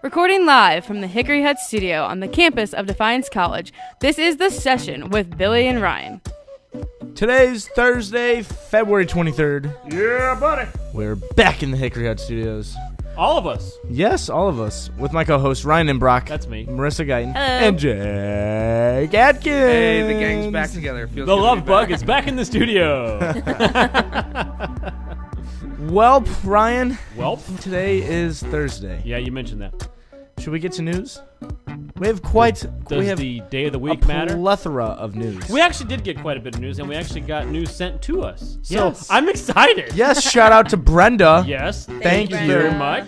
Recording live from the Hickory Hut studio on the campus of Defiance College, this is The Session with Billy and Ryan. Today's Thursday, February 23rd. Yeah, buddy. We're back in the Hickory Hut studios. All of us. Yes, all of us. With my co-hosts Ryan and Brock. That's me. Marissa Guyton. Hello. And Jake Atkins. Hey, the gang's back together. Feels The good to love be bug back. is back in the studio. Welp, Ryan. Welp. Today is Thursday. Yeah, you mentioned that. Should we get to news? We have quite... Does we have the day of the a week matter? plethora of news. We actually did get quite a bit of news, and we actually got news sent to us. So Yes. I'm excited. Yes, shout out to Brenda. Yes. Thank you, you. very Brenda.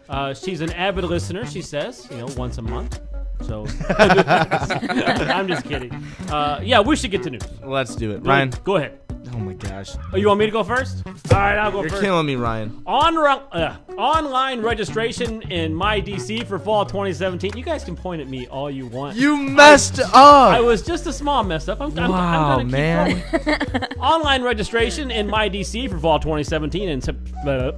much. She's an avid listener, she says, once a month. So I'm just kidding. Yeah, we should get to news. Let's do it. Ryan. Go ahead. Oh my gosh. Oh, you want me to go first? All right, I'll go You're first. killing me, Ryan. Online registration in my DC for fall 2017. You guys can point at me all you want. You messed up. I was just a small mess up. I'm Wow, gonna keep man. going. Online registration in my DC for fall 2017 and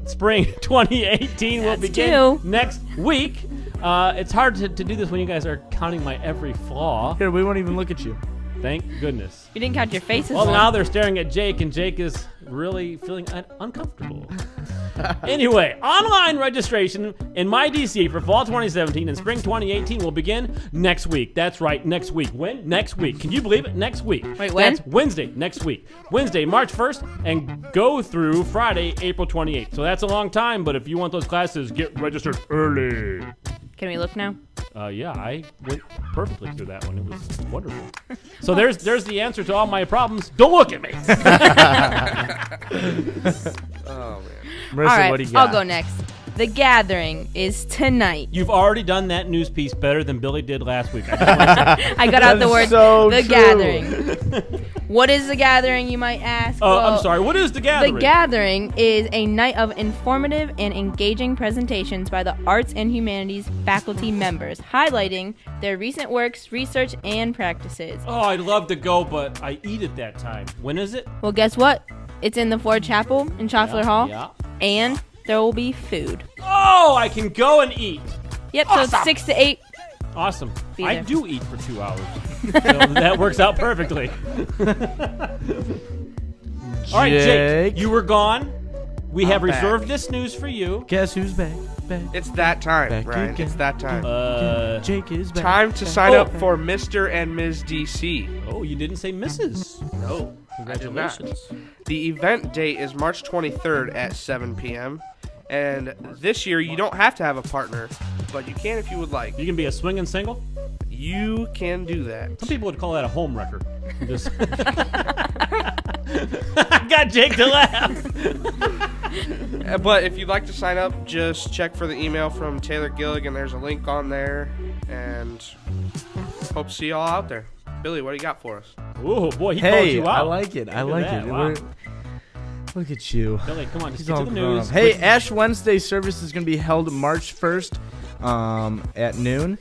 spring 2018 will That's begin two. next week. It's hard to do this when you guys are counting my every flaw. Here, we won't even look at you. Thank goodness. You didn't count your faces. Well, now they're staring at Jake, and Jake is really feeling uncomfortable. Anyway, online registration in my DC for fall 2017 and spring 2018 will begin next week. That's right, next week. When? Next week. Can you believe it? Next week. Wait, when? That's Wednesday, next week. Wednesday, March 1st, and go through Friday, April 28th. So that's a long time, but if you want those classes, get registered early. Can we look now? Yeah, I went perfectly through that one. It was wonderful. So there's the answer to all my problems. Don't look at me. Oh, man. Marissa, All right, what do you got? I'll go next. The Gathering is tonight. You've already done that news piece better than Billy did last week. I just wanna say- I got out the That's word so The true. Gathering. What is The Gathering, you might ask? I'm sorry. What is the gathering? The Gathering is a night of informative and engaging presentations by the arts and humanities faculty members, highlighting their recent works, research, and practices. Oh, I'd love to go, but I eat at that time. When is it? Well, guess what? It's in the Ford Chapel in Schoeffler Hall, Yeah. and there will be food. Oh, I can go and eat. Yep, so it's 6 to 8. Awesome. Be I there. do eat for 2 hours. So that works out perfectly. All right, Jake, you were gone. We have back. reserved this news for you. Guess who's back? Back. It's that time, Back Ryan. again. It's that time. Jake is back. Time to sign Oh. up for Mr. and Ms. DC. Oh, you didn't say Mrs. No, Congratulations. The event date is March 23rd at 7 p.m. And this year, you don't have to have a partner, but you can if you would like. You can be a swinging single. You can do that. Some people would call that a home wrecker. Just I got Jake to laugh. But if you'd like to sign up, just check for the email from Taylor Gilligan. There's a link on there. And hope to see y'all out there. Billy, what do you got for us? Oh boy, he called Hey, you out. I like it. I Look at like that. it. Wow. Look at you. Billy, come on, just He's get to all the grown news. up. Hey, Quick. Ash Wednesday service is going to be held March 1st at noon.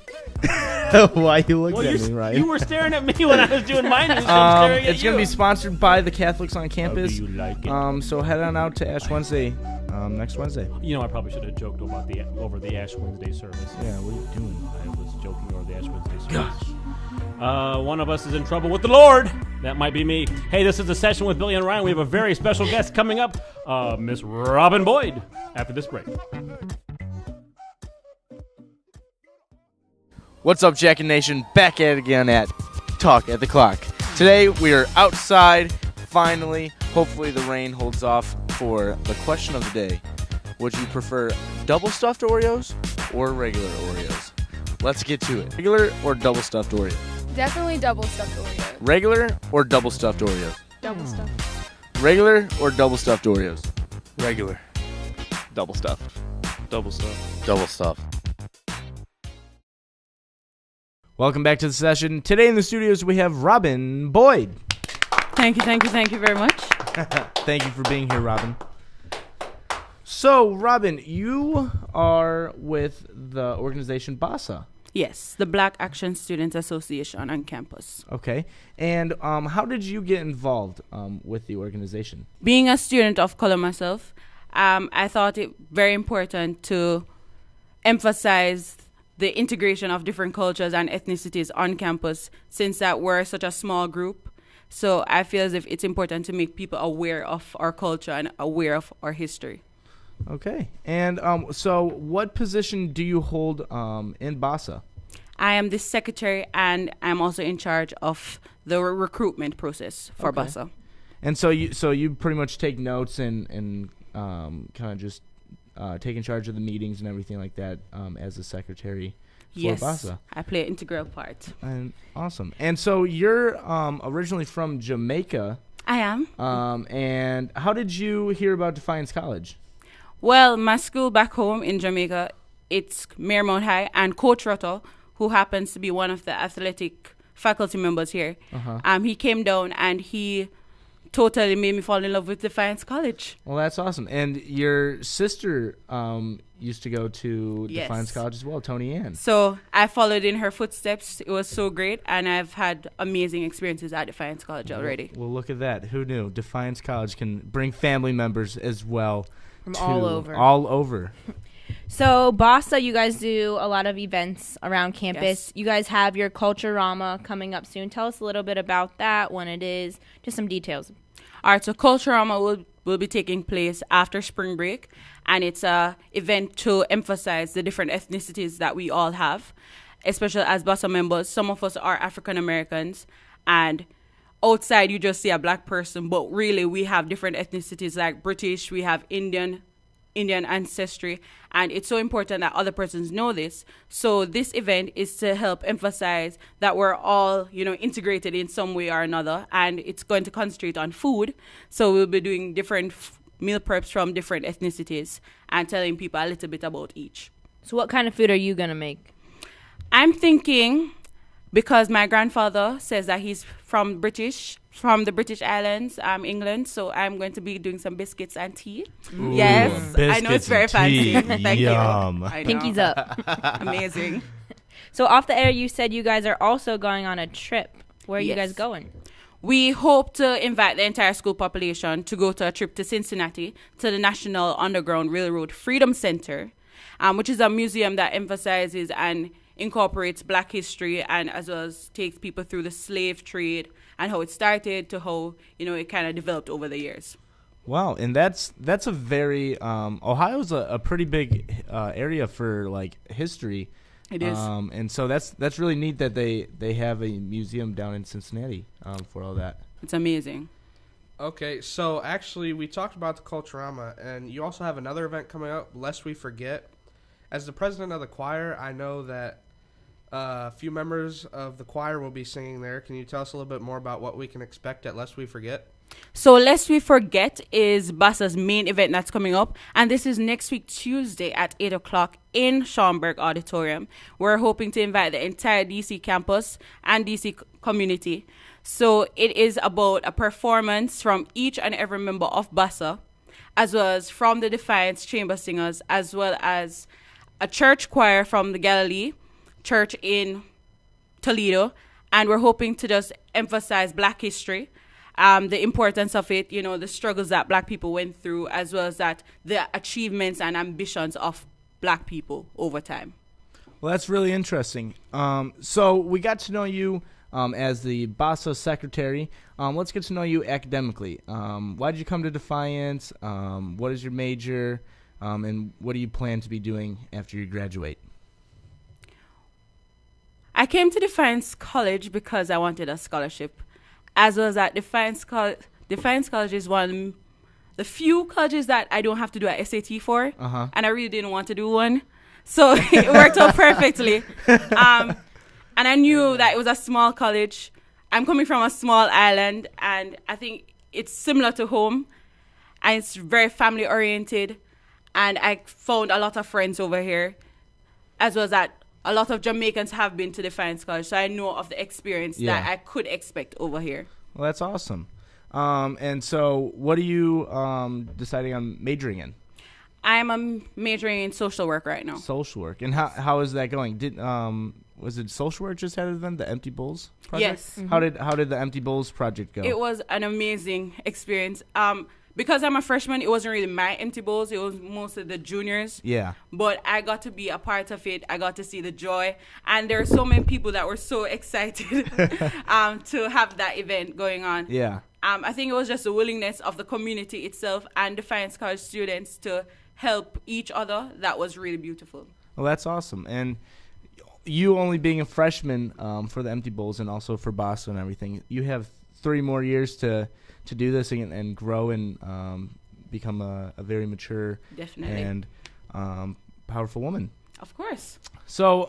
Why you looked Well, at me, Ryan? you were staring at me when I was doing my news. So I'm staring at It's going to you. be sponsored by the Catholics on How do campus. you like it? So head on out to Ash Wednesday next Wednesday. I probably should have joked about over the Ash Wednesday service. Yeah, what are you doing? I was joking over the Ash Wednesday service. One of us is in trouble with the Lord. That might be me. Hey, this is The Session with Billy and Ryan. We have a very special guest coming up, Miss Robyn Boyd, after this break. What's up, Jack and Nation? Back at it again at Talk at the Clock. Today we are outside, finally. Hopefully the rain holds off for the question of the day. Would you prefer double stuffed Oreos or regular Oreos? Let's get to it. Regular or double stuffed Oreos? Definitely double stuffed Oreos. Regular or double stuffed Oreos? Double stuffed. Regular or double stuffed Oreos? Regular. Double stuffed. Double stuff. Double stuffed. Welcome back to the session. Today in the studios we have Robyn Boyd. Thank you very much. Thank you for being here, Robyn. So, Robyn, you are with the organization B.A.S.A. Yes, the Black Action Students Association on campus. Okay. And how did you get involved with the organization? Being a student of color myself, I thought it very important to emphasize the integration of different cultures and ethnicities on campus, since that we're such a small group. So I feel as if it's important to make people aware of our culture and aware of our history. Okay. And so what position do you hold in B.A.S.A? I am the secretary, and I'm also in charge of the recruitment process for Okay. B.A.S.A. And so you pretty much take notes and kind of just take in charge of the meetings and everything like that as the secretary for Yes, B.A.S.A. I play an integral part. And awesome. And so you're originally from Jamaica. I am. And how did you hear about Defiance College? Well, my school back home in Jamaica, it's Marymount High, and Coach Rotto, who happens to be one of the athletic faculty members here, he came down and he totally made me fall in love with Defiance College. Well, that's awesome. And your sister used to go to Yes. Defiance College as well, Tony Ann. So I followed in her footsteps. It was so great, and I've had amazing experiences at Defiance College already. Well, look at that. Who knew? Defiance College can bring family members as well. From all over. All over. So, B.A.S.A, you guys do a lot of events around campus. Yes. You guys have your Culturama coming up soon. Tell us a little bit about that, when it is, just some details. All right, so Culturama will be taking place after spring break, and it's a event to emphasize the different ethnicities that we all have, especially as B.A.S.A members. Some of us are African Americans, and outside you just see a black person, but really we have different ethnicities like British, we have Indian ancestry, and it's so important that other persons know this. So this event is to help emphasize that we're all, integrated in some way or another, and it's going to concentrate on food. So we'll be doing different meal preps from different ethnicities and telling people a little bit about each. So, what kind of food are you going to make? I'm thinking, because my grandfather says that he's from the British Islands, England, so I'm going to be doing some biscuits and tea. Ooh, Yes, I know it's very fancy. Thank Yum. you. I know. Pinkies up. Amazing. So, off the air, you said you guys are also going on a trip. Where are you Yes. guys going? We hope to invite the entire school population to go to a trip to Cincinnati to the National Underground Railroad Freedom Center, which is a museum that emphasizes and incorporates black history, and as well as takes people through the slave trade and how it started to how it kind of developed over the years. Wow, and that's a very Ohio's a pretty big area for like history. It is. And so that's really neat that they have a museum down in Cincinnati for all that. It's amazing. Okay, so actually we talked about the Culturama, and you also have another event coming up, Lest We Forget. As the president of the choir, I know that a few members of the choir will be singing there. Can you tell us a little bit more about what we can expect at Lest We Forget? So Lest We Forget is B.A.S.A's main event that's coming up, and this is next week Tuesday at 8 o'clock in Schaumburg Auditorium. We're hoping to invite the entire DC campus and DC community. So it is about a performance from each and every member of B.A.S.A, as well as from the Defiance Chamber Singers, as well as a church choir from the Galilee Church in Toledo, and we're hoping to just emphasize black history, the importance of it, the struggles that black people went through, as well as that the achievements and ambitions of black people over time. Well, that's really interesting. So we got to know you as the B.A.S.A secretary. Let's get to know you academically. Why did you come to Defiance? What is your major? And what do you plan to be doing after you graduate? I came to Defiance College because I wanted a scholarship, as well as that Defiance College is one of the few colleges that I don't have to do an SAT for, and I really didn't want to do one, so it worked out perfectly. And I knew that it was a small college. I'm coming from a small island, and I think it's similar to home, and it's very family oriented, and I found a lot of friends over here, as well as that a lot of Jamaicans have been to Defiance College, so I know of the experience that I could expect over here. Well, that's awesome. And so what are you deciding on majoring in? I'm majoring in social work right now. Social work. And how is that going? Was it social work just had an event, the Empty Bowls project? Yes. How did the Empty Bowls project go? It was an amazing experience. because I'm a freshman, it wasn't really my empty bowls. It was mostly the juniors. Yeah. But I got to be a part of it. I got to see the joy. And there are so many people that were so excited to have that event going on. Yeah. I think it was just the willingness of the community itself and Defiance College students to help each other. That was really beautiful. Well, that's awesome. And you only being a freshman for the Empty Bowls and also for B.A.S.A and everything, you have 3 more years to do this and grow and become a very mature Definitely. and powerful woman. Of course. So,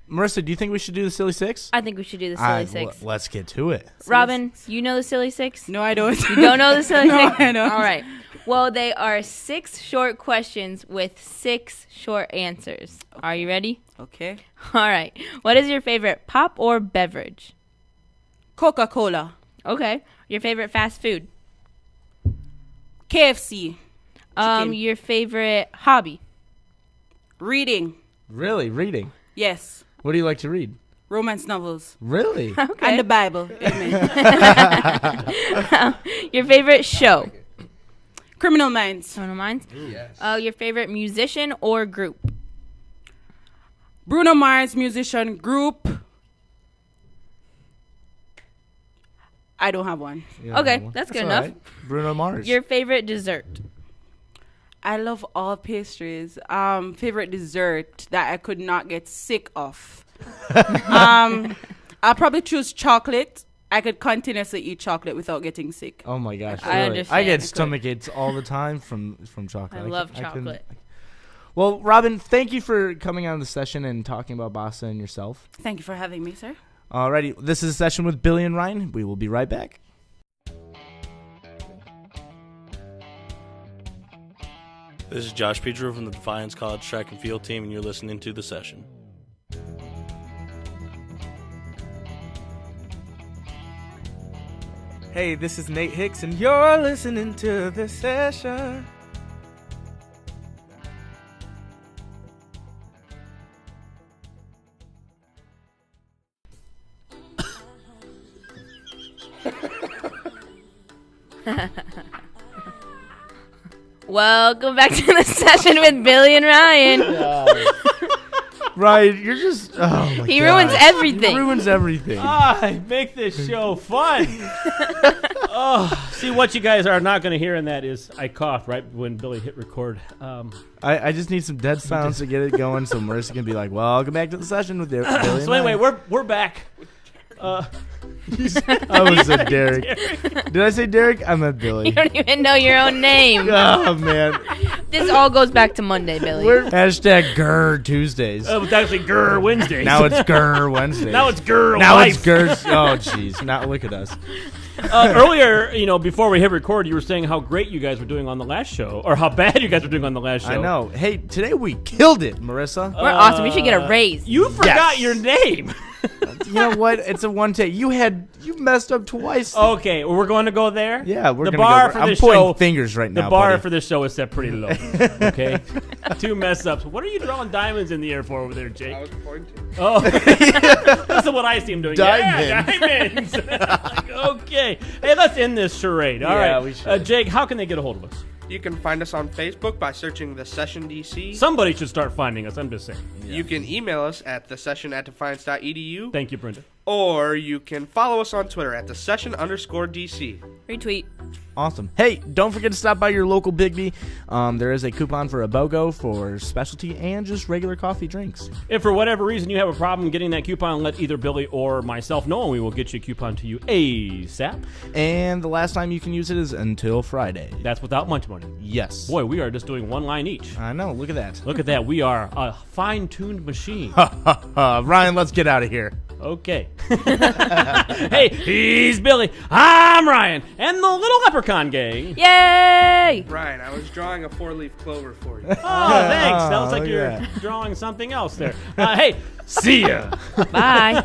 Marissa, do you think we should do the Silly Six? I think we should do the Silly Six. Let's get to it. Robyn, you know the Silly Six? No, I don't. You don't know the Silly No, Six? I don't. All right. Well, they are 6 short questions with 6 short answers. Are you ready? Okay. All right. What is your favorite pop or beverage? Coca-Cola. Okay. Your favorite fast food? KFC. Chicken. Your favorite hobby? Reading. Really? Reading? Yes. What do you like to read? Romance novels. Really? Okay. And the Bible. Amen. Your favorite show? Criminal Minds. Criminal Minds? Yes. Your favorite musician or group? Bruno Mars musician group. I don't have one. Yeah, Okay, well, that's good all enough. right. Bruno Mars. Your favorite dessert? I love all pastries. Favorite dessert that I could not get sick of. I'll probably choose chocolate. I could continuously eat chocolate without getting sick. Oh my gosh! I really? understand. I get stomach aches all the time from chocolate. I love couldn't- chocolate. Well, Robyn, thank you for coming on the session and talking about B.A.S.A and yourself. Thank you for having me, sir. Alrighty, this is a session with Billy and Ryan. We will be right back. This is Josh Pedro from the Defiance College Track and Field Team, and you're listening to The Session. Hey, this is Nate Hicks, and you're listening to The Session. Welcome back to the session with Billy and Ryan. Ryan, you're just He ruins everything. He ruins everything. I make this show fun. See, what you guys are not going to hear in that is I coughed right when Billy hit record. I just need some dead silence to get it going, so Marissa can be like, "Welcome back to the session with Billy." and So anyway, Ryan." we're back. I was a Derek. Did I say Derek? I meant Billy. You don't even know your own name. Oh man, This all goes back to Monday, Billy. hashtag Grr Tuesdays. It's actually Grr Wednesdays. Now it's Grr Wednesdays. Now it's Grr Now Life. it's Grr. Oh jeez, now look at us. Earlier, before we hit record, you were saying how great you guys were doing on the last show, or how bad you guys were doing on the last show. I know. Hey, today we killed it, Marissa. We're awesome. We should get a raise. You forgot Yes. your name. You know what? It's a one take. You messed up twice. Okay, well, we're going to go there. Yeah, we're the gonna bar go. for I'm this pointing show. fingers right The now. bar buddy. for this show is set pretty low. Okay, 2 mess ups. What are you drawing diamonds in the air for over there, Jake? I was pointing. Oh, this is what I see him doing. Yeah, Diamonds. diamonds. Like, okay, hey, let's end this charade. All Yeah, right, we should. Jake, how can they get a hold of us? You can find us on Facebook by searching The Session DC. Somebody should start finding us. I'm just saying. You can email us at thesession@defiance.edu, Thank you, Brenda. or you can follow us on Twitter at thesession_DC. Retweet. Awesome. Hey, don't forget to stop by your local Bigby. There is a coupon for a BOGO for specialty and just regular coffee drinks. If for whatever reason you have a problem getting that coupon, let either Billy or myself know, and we will get you a coupon to you ASAP. And the last time you can use it is until Friday. That's without much money. Yes. Boy, we are just doing 1 line each. I know. Look at that. Look at that. We are a fine-tuned machine. Ryan, let's get out of here. Okay. Hey, he's Billy. I'm Ryan. And the Little Leprechaun Gang. Yay! Ryan, I was drawing a 4-leaf clover for you. Oh, thanks. That looks like look you're at that. drawing something else there. Hey, see ya. Bye.